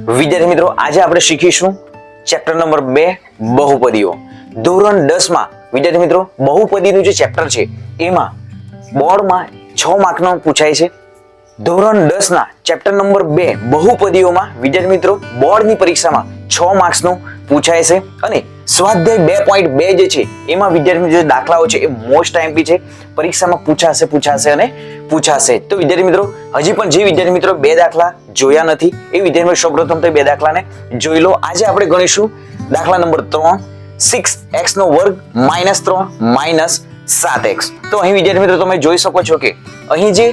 વિદ્યાર્થી મિત્રો, આજે આપણે શીખીશું ચેપ્ટર નંબર 2 બહુપદીઓ. ધોરણ 10 માં વિદ્યાર્થી મિત્રો બહુપદીનું જે ચેપ્ટર છે એમાં બોર્ડમાં 6 માર્કનો પૂછાય છે. ધોરણ 10 ના ચેપ્ટર નંબર 2 બહુપદીઓમાં વિદ્યાર્થી મિત્રો બોર્ડની પરીક્ષામાં 6 માર્ક્સનો પૂછાય છે અને સ્વાધ્યાય 2.2 જે છે એમાં વિદ્યાર્થી મિત્રો જે દાખલાઓ છે એ મોસ્ટ આઈએમપી છે. પરીક્ષામાં પૂછાશે અને પૂછાશે. તો વિદ્યાર્થી મિત્રો હજી પણ જે વિદ્યાર્થી મિત્રો 2 દાખલા જોયા નથી એ વિદ્યાર્થી મિત્રો સૌપ્રથમ તો 2 દાખલાને જોઈ લો. આજે આપણે ગણીશું દાખલા નંબર 3, 6x નો વર્ગ -3 7x. તો અહીં વિદ્યાર્થી મિત્રો તમે જોઈ શકો છો કે અહીં જે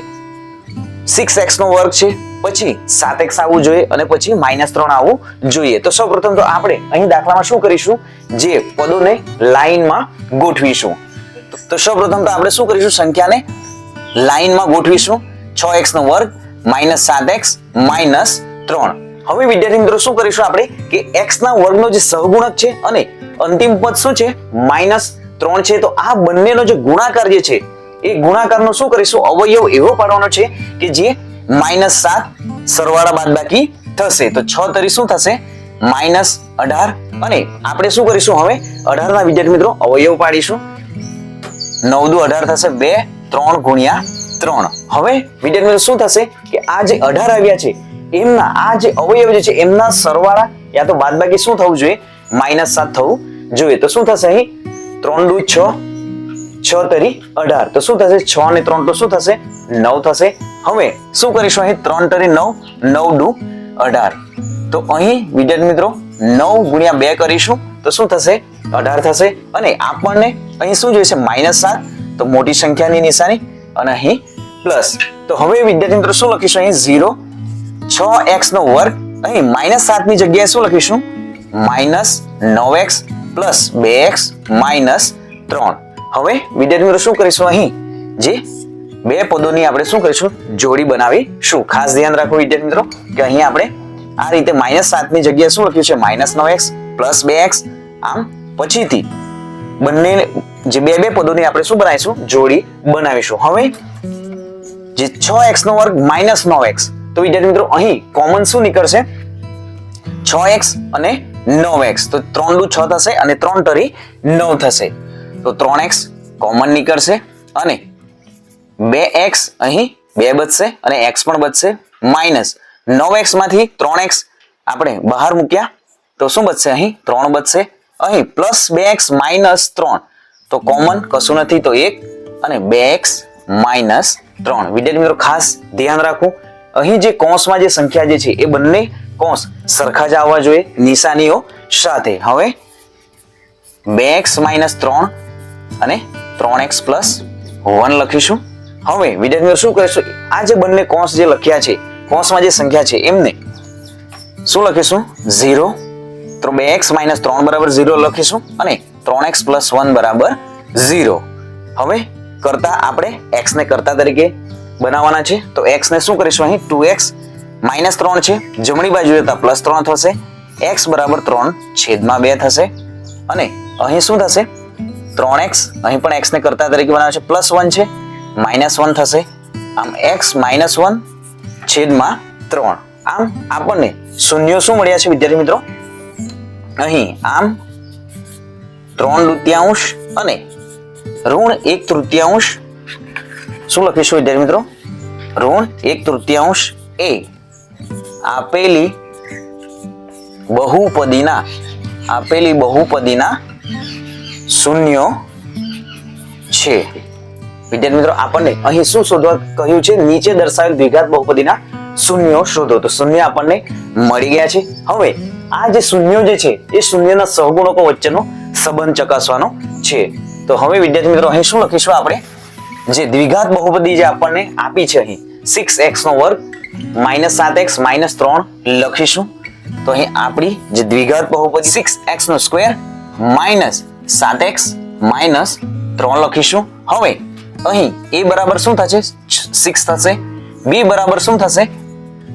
6x નો વર્ગ છે, પછી 7x આવવું જોઈએ અને પછી -3 આવવું જોઈએ. તો સૌપ્રથમ તો આપણે અહીં દાખલામાં શું કરીશું, જે પદોને લાઈનમાં ગોઠવીશું. તો સૌપ્રથમ તો આપણે શું કરીશું, સંખ્યાને લાઈનમાં ગોઠવીશું. 6x નો વર્ગ -7x -3. હવે વિદ્યાર્થી મિત્રો શું કરીશું આપણે કે x ના વર્ગનો જે સહગુણક છે અને અંતિમ પદ શું છે -3 છે, તો આ બંનેનો જે ગુણાકાર જે છે એ ગુણાકારનો શું કરીશું, અવયવ એવો પાડવાનો છે કે જે -7 સરવાળા બાદબાકી થશે. તો 6 તરી શું થશે -18 અને આપણે શું કરીશું, હવે 18 ના વિદ્યાર્થી મિત્રો અવયવ પાડીશું. 9 દુ 18 થશે, 2 3 ગુણ્યા 3. હવે વિદ્યાર્થી મિત્રો શું થશે કે આ જે 18 આવ્યા છે એમના આ જે અવયવ જે છે એમના સરવાળા યા તો બાદબાકી શું થવું જોઈએ, -7 થવું જોઈએ. તો શું થશે, અહીં 3 દુ 6, 6 તરી 18, તો શું થશે 6 અને 3 તો શું થશે 9 થશે. હવે શું કરીશું, અહીં 3 તરી 9, 9 દુ 18. તો અહીં વિદ્યાર્થી મિત્રો 9 ગુણ્યા 2 કરીશું તો શું થશે 18 થશે. અને આપણને અહીં શું જોઈએ છે -7, તો મોટી સંખ્યાની નિશાની અને અહીં પ્લસ. તો હવે વિદ્યાર્થી મિત્રો શું લખીશું, અહીં 0, 6x નો વર્ગ, અહીં -7 ની જગ્યાએ શું લખીશું -9x પ્લસ 2x -3. હવે વિદ્યાર્થી મિત્રો શું કરીશું, અહીં જે બે પદોની આપણે શું કરીશું, જોડી બનાવીશું. ખાસ ધ્યાન રાખો વિદ્યાર્થી મિત્રો કે અહીં આપણે આ રીતે -7 ની જગ્યાએ શું લખ્યું છે -9x પ્લસ 2x. આમ પછીથી બંને જે બે પદોની આપણે શું બનાવીશું, જોડી બનાવીશું. હવે જે 6x નો વર્ગ -9x, તો વિદ્યાર્થી મિત્રો અહીં કોમન શું નીકળશે 6x અને 9x. તો 3 દુ 6 થશે અને 3 તરી 9 થશે. તો 3x કોમન નીકળશે અને 2x અહીં 2 બચશે અને x પણ બચશે. -9x માંથી 3x આપણે બહાર મૂક્યા તો શું બચશે, અહીં 3 બચશે. અહીં પ્લસ 2x -3, તો કોમન કશું નથી તો 1 અને 2x -3. વિદ્યાર્થી મિત્રો ખાસ ધ્યાન રાખવું, અહીં જે કૌંસમાં જે સંખ્યા જે છે એ બંને કૌંસ સરખા જ આવવા જોઈએ નિશાનીઓ સાથે. હવે 2x -3 અને 3x + 1 લખીશું. હવે વિદ્યાર્થી મિત્રો શું કરીશું, આ જે બંને કૌંસ જે લખ્યા છે, કૌંસમાં જે સંખ્યા છે એમને શું લખીશું 0. તો 2x -3 બરાબર 0 લખીશું અને 3x + 1 બરાબર 0. હવે કરતા આપણે x ને કરતા તરીકે બનાવવાના છે. તો x ને શું કરીશું, અહીં 2x -3 છે, જમણી બાજુ જતા +3 થશે, x બરાબર 3/2 થશે અને અહીં શું થશે 3x, અહીં પણ x ને કરતા તરીકે બનાવે છે, +1 છે, -1 થશે. આમ x -1/3. આમ આપણને શૂન્યો શું મળ્યા છે વિદ્યાર્થી મિત્રો, અહીં આમ 3/4 અને -1/3. શું લખીશું વિદ્યાર્થી મિત્રો, -1/3 એ આપેલી બહુપદીના શૂન્યો છે. વિદ્યાર્થી મિત્રો આપણને અહીં શું શોધવા કહ્યું છે, નીચે દર્શાવેલ દ્વિઘાત બહુપદીના શૂન્યો શોધો. તો શૂન્ય આપણને મળી ગયા છે. હવે આ જે શૂન્યો જે છે એ શૂન્યના સહગુણકો વચ્ચેનો સંબંધ ચકાસવાનો છે. તો હવે વિદ્યાર્થી મિત્રો અહીં શું લખીશું, આપણે જે દ્વિઘાત બહુપદી જે આપણને આપી છે અહીં 6x નો વર્ગ -7x -3 લખીશું. તો અહીં આપણી જે દ્વિઘાત બહુપદી 6x નો સ્ક્વેર -7x -3 લખીશું. હવે અહીં a બરાબર શું થશે 6 થશે, b બરાબર શું થશે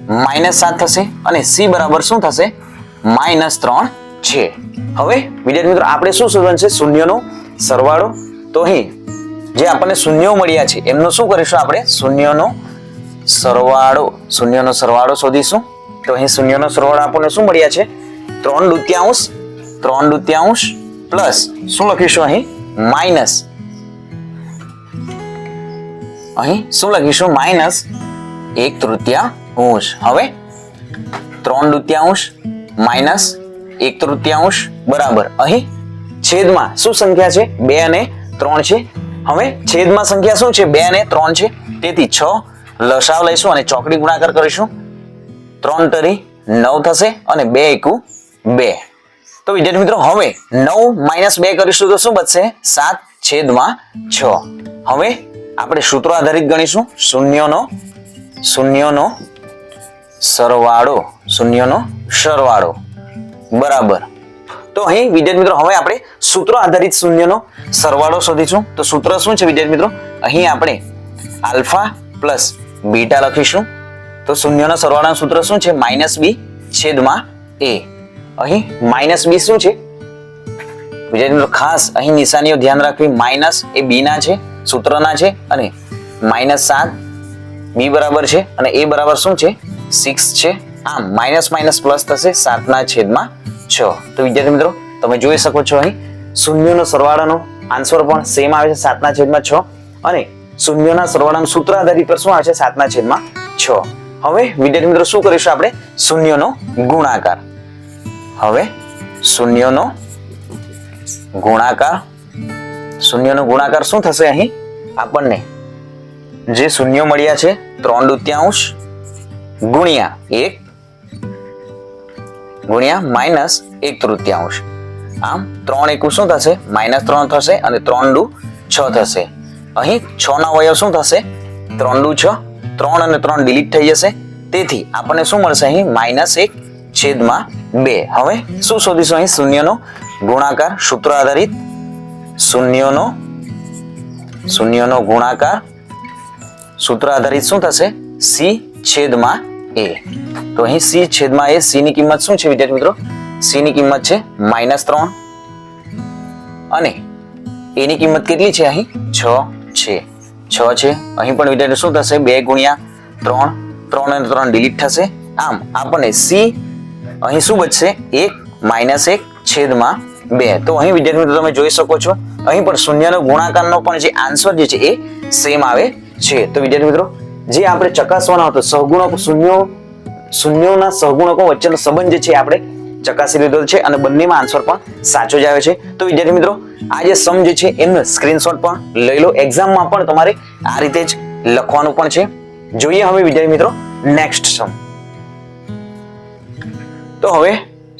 -7 થશે અને c બરાબર શું થશે -3 છે. હવે વિદ્યાર્થી મિત્રો આપણે શું શોધવાનું છે, શૂન્યનો સરવાળો. તો અહીં જે આપણને શૂન્યો મળ્યા છે એમનો શું કરીશું, આપણે શૂન્યનો સરવાળો શોધીશું. તો અહીં શૂન્યનો સરવાળો આપણને શું મળ્યા છે? 3/2 પ્લસ શું લખીશું અહીં? માઇનસ. અહીં શું લખીશું? માઇનસ 1/3. હવે 3/2 માઇનસ 1/3 બરાબર અહીં છેદમાં શું સંખ્યા છે? 2 અને 3 છે. હવે છેદમાં સંખ્યા શું છે? 2 અને 3 છે. તેથી 6 લસાવ લઈશું અને ચોકડી ગુણાકાર કરીશું. 3 તરી 9 થશે અને 2 એકુ 2. તો વિદ્યાર્થી મિત્રો હવે 9 - 2 કરીશું તો શું બચશે? 7/6. હવે આપણે સૂત્રો આધારિત ગણીશું. શૂન્યનો સરવાળો બરાબર. તો અહીં વિદ્યાર્થી મિત્રો હવે આપણે સૂત્રો આધારિત શૂન્યનો સરવાળો શોધીશું. તો સૂત્ર શું છે વિદ્યાર્થી મિત્રો? અહીં આપણે આલ્ફા પ્લસ બીટા લખીશું. તો શૂન્યનો સરવાળાનું સૂત્ર શું છે? -b/a. અહીં -b શું છે વિદ્યાર્થી મિત્રો? ખાસ અહીં નિશાનીઓ ધ્યાન રાખવી. માઇનસ એ b ના છે, સૂત્રના છે, અને -7 b બરાબર છે અને a બરાબર શું છે? 6 છે. આમ માઇનસ માઇનસ પ્લસ થશે 7/6. તો વિદ્યાર્થી મિત્રો તમે જોઈ શકો છો અહીં શૂન્યનો સરવાળાનો આન્સર પણ સેમ આવે છે 7/6 અને શૂન્યના સરવાળાનું સૂત્ર આધારિત પર શું આવે છે? 7/6. હવે વિદ્યાર્થી મિત્રો શું કરીશું આપણે? શૂન્યનો ગુણાકાર. હવે શૂન્યનો ગુણાકાર શું થશે? અહીં આપણને જે શૂન્ય મળ્યા છે 3/2 ગુણ્યા 1 ગુણ્યા -1/3. આમ 3 એકુ શું થશે? -3 થશે અને 3 × 6 થશે. અહીં 6 ના અવયવ શું થશે? 3 × 6. 3 અને 3 ડિલીટ થઈ જશે. તેથી આપણને શું મળશે? અહીં -1/2. હવે શું શોધીશું? અહીં શૂન્યનો ગુણાકાર સૂત્ર આધારિત. શૂન્યનો ગુણાકાર સૂત્ર આધારિત શું થશે? c/a. તો અહીં c/a. c ની કિંમત શું છે વિદ્યાર્થી મિત્રો? c ની કિંમત છે -3 અને a ની કિંમત કેટલી છે? અહીં 6 છે. અહીં પણ વિદ્યાર્થી શું થશે? 2 × 3. 3 અને 3 ડિલીટ થશે. આમ આપણને c અહીં શું બચશે? 1 - 1/2. તો અહીં વિદ્યાર્થી મિત્રો તમે જોઈ શકો છો અહીં પણ શૂન્યનો ગુણાકારનો પણ જે આન્સર જે છે એ સેમ આવે છે. તો વિદ્યાર્થી મિત્રો જે આપણે ચકાસવાનો હતો શૂન્યોના સહગુણકો વચ્ચેનો સંબંધ જે છે આપણે ચકાસી લીધો છે અને બંનેમાં આન્સર પણ સાચો જ આવે છે. તો વિદ્યાર્થી મિત્રો આ જે સમ જે છે એનો સ્ક્રીનશોટ પણ લઈ લો. એક્ઝામમાં પણ તમારે આ રીતે જ લખવાનું પણ છે. જોઈએ હવે વિદ્યાર્થી મિત્રો નેક્સ્ટ સમ. તો હવે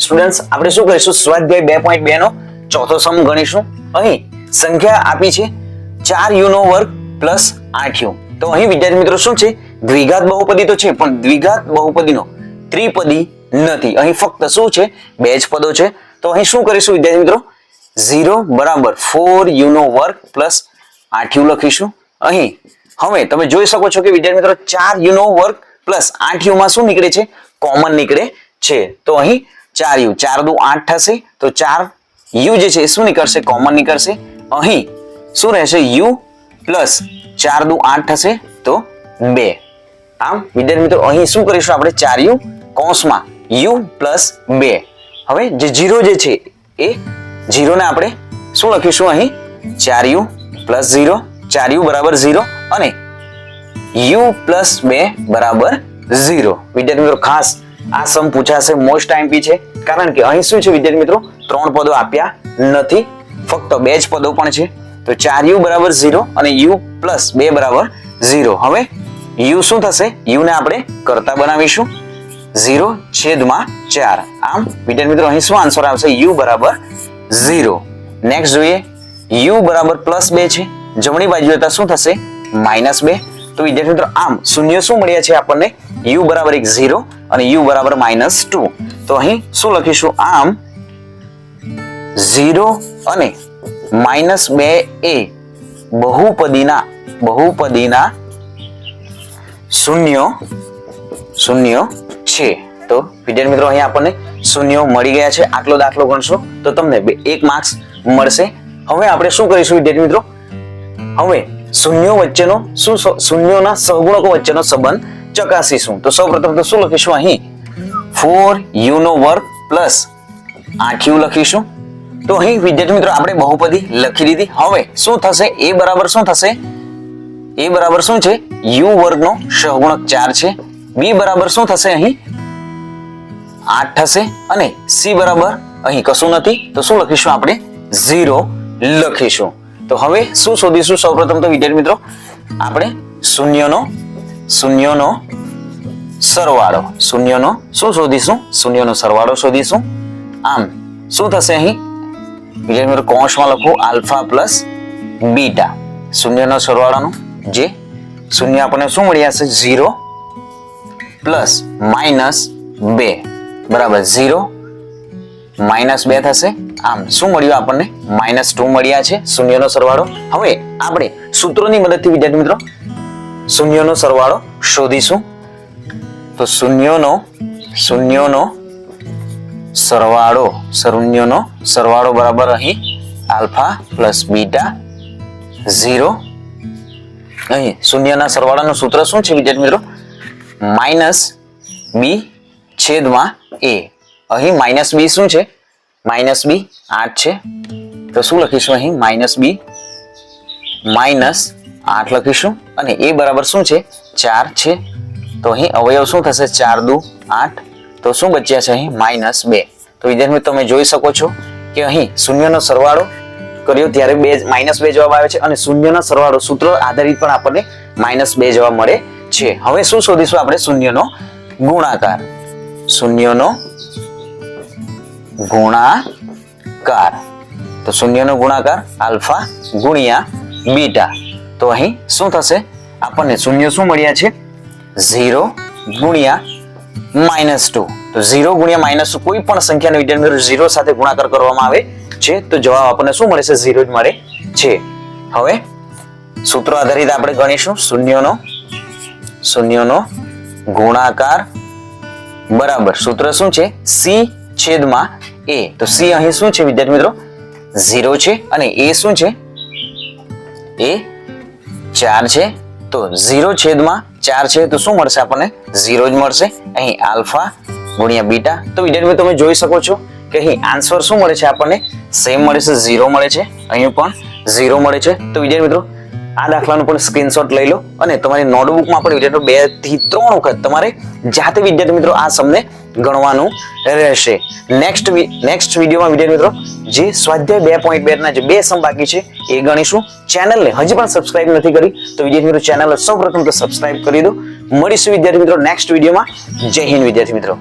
સ્ટુડન્ટ્સ આપણે શું કરીશું? સ્વાધ્યાય 2.2 નો ચોથો સમ ગણીશું. અહીં સંખ્યા આપી છે 4u² પ્લસ 8u. તો અહીં વિદ્યાર્થી મિત્રો શું છે? દ્વિઘાત બહુપદી તો છે પણ દ્વિઘાત બહુપદીનો ત્રિપદી નથી. અહીં ફક્ત શું છે? 2 જ પદો છે. તો અહીં શું કરીશું વિદ્યાર્થી મિત્રો? 0 = 4u² પ્લસ 8u લખીશું. અહીં હવે તમે જોઈ શકો છો કે વિદ્યાર્થી મિત્રો 4u² પ્લસ 8u માં શું નીકળે છે? કોમન નીકળે છે. તો અહીં 4u 4 × 2 = 8 થશે. તો 4u જે છે એ શું નીકળશે? કોમન નીકળશે. અહીં શું રહેશે? u પ્લસ 4 × 2 = 8 થશે તો 2. આમ વિદ્યાર્થી મિત્રો અહીં શું કરીશું આપણે? 4u કૌંસમાં u પ્લસ 2. હવે જે 0 જે છે એ 0 ને આપણે શું લખીશું? અહીં 4u પ્લસ 0. 4u = 0 અને u પ્લસ 2 = 0. વિદ્યાર્થી મિત્રો ખાસ આ સમ પૂછાશે, મોસ્ટ ટાઈમપી છે. કારણ કે અહીં શું છે વિદ્યાર્થી મિત્રો? 3 પદો આપ્યા નથી, ફક્ત 2 જ પદો પણ છે. તો 4u = 0 અને u પ્લસ 2 = 0. હવે u શું થશે? u ને આપણે કરતા બનાવીશું 0/4. આમ વિદ્યાર્થી મિત્રો અહીં શું આન્સર આવશે? u = 0. નેક્સ્ટ જોઈએ. u = +2 છે. જમણી બાજુ જતા શું થશે? -2. તો વિદ્યાર્થી મિત્રો આમ શૂન્ય શું મળ્યા છે આપણને? u = 0 અને u = -2. તો અહીં શું લખીશું? આમ 0 અને -2 એ બહુપદીના શૂન્ય છે. તો વિદ્યાર્થી મિત્રો અહીં આપણને શૂન્યો મળી ગયા છે. આટલો દાખલો ગણશો તો તમને 1 માર્ક્સ મળશે. હવે આપણે શું કરીશું વિદ્યાર્થી મિત્રો? હવે શૂન્યોના સહગુણકો વચ્ચેનો સંબંધ ચકાસીશું. તો સૌપ્રથમ તો શું લખીશું? અહીં 4u નો વર્ગ પ્લસ 8u લખીશું. તો અહીં વિદ્યાર્થી મિત્રો આપણે બહુપદી લખી દીધી. હવે શું થશે? a બરાબર શું થશે? a બરાબર શું છે? u વર્ગનો સહગુણક 4 છે. b બરાબર શું થશે? અહીં 8 થશે. અને c બરાબર અહીં કશું નથી, તો શું લખીશું આપણે? 0 લખીશું. તો હવે શું શોધીશું? સૌપ્રથમ તો વિદ્યાર્થી મિત્રો આપણે શૂન્યનો સરવાળો, શૂન્યનો શું શોધીશું? શૂન્યનો સરવાળો શોધીશું. આમ શું થશે? અહીં વિદ્યાર્થી મિત્રો કૌંસમાં લખો આલ્ફા પ્લસ બીટા. શૂન્યનો સરવાળાનો જે શૂન્ય આપણને શું મળી જશે? 0 પ્લસ માઇનસ 2 બરાબર 0 માઇનસ 2 થશે. આમ શું મળ્યું આપણને? -2 મળ્યા છે શૂન્યનો સરવાળો. હવે આપણે સૂત્રોની મદદથી વિદ્યાર્થી મિત્રો શૂન્યનો સરવાળો શોધીશું. તો શૂન્યનો સરવાળો બરાબર અહીં આલ્ફા પ્લસ બીટા 0. અહીં શૂન્યના સરવાળાનું સૂત્ર શું છે વિદ્યાર્થી મિત્રો? -b છેદમાં a. અહીં -b શું છે? -b 8 છે. તો શું લખીશું અહીં? -b -8 લખીશું. અને a બરાબર શું છે? 4 છે. તો અહીં અવયવ શું થશે? 4 દુ 8. તો શું બચ્યા છે અહીં? -2. તો વિદ્યાર્થી મિત્રો તમે જોઈ શકો છો કે અહીં શૂન્યનો સરવાળો કર્યો ત્યારે -2 જવાબ આવે છે, અને શૂન્યનો સરવાળો સૂત્ર આધારિત પણ આપણને -2 જવાબ મળે છે. હવે શું શોધીશું આપણે? શૂન્યનો ગુણાકાર. તો શૂન્યનો ગુણાકાર આલ્ફા ગુણ્યા બીટા. તો અહીં શું થશે? આપણને શૂન્ય શું મળ્યા છે? 0 ગુણ્યા -2. તો 0 ગુણ્યા -2 કોઈ પણ સંખ્યાનો વિદ્યાર્થી 0 સાથે ગુણાકાર કરવામાં આવે છે તો જવાબ આપણને શું મળે છે? 0 જ મળે છે. હવે સૂત્રો આધારિત આપણે ગણીશું. શૂન્યનો ગુણાકાર બરાબર સૂત્ર શું છે? c છેદમાં a. તો c અહીં શું છે વિદ્યાર્થી મિત્રો? 0 છે. અને a શું છે? a 4 છે. તો 0 છેદમાં 4 છે તો શું મળશે આપણને? 0 જ મળશે. અહીં આલ્ફા ગુણ્યા બીટા. તો વિદ્યાર્થી મિત્રો તમે જોઈ શકો છો કે અહીં આન્સર શું મળે છે આપણને? સેમ મળે છે, 0 મળે છે. અહીં પણ 0 મળે છે. તો વિદ્યાર્થી મિત્રો આ દાખલાનો પણ સ્ક્રીનશોટ લઈ લો અને તમારી નોટબુકમાં પણ વિદ્યાર્થીઓ 2 થી 3 વખત તમારે જાતે વિદ્યાર્થી મિત્રો આ સમને ગણવાનું રહેશે. નેક્સ્ટ વિડીયોમાં વિદ્યાર્થી મિત્રો જે સ્વાધ્યાય 2.2 ના જે 2 સમ બાકી છે એ ગણીશું. ચેનલને હજી પણ સબસ્ક્રાઇબ નથી કરી તો વિદ્યાર્થી મિત્રો ચેનલ સૌપ્રથમ તો સબસ્ક્રાઇબ કરી દો. મળીશું વિદ્યાર્થી મિત્રો નેક્સ્ટ વિડીયોમાં. જય હિન્દ વિદ્યાર્થી મિત્રો.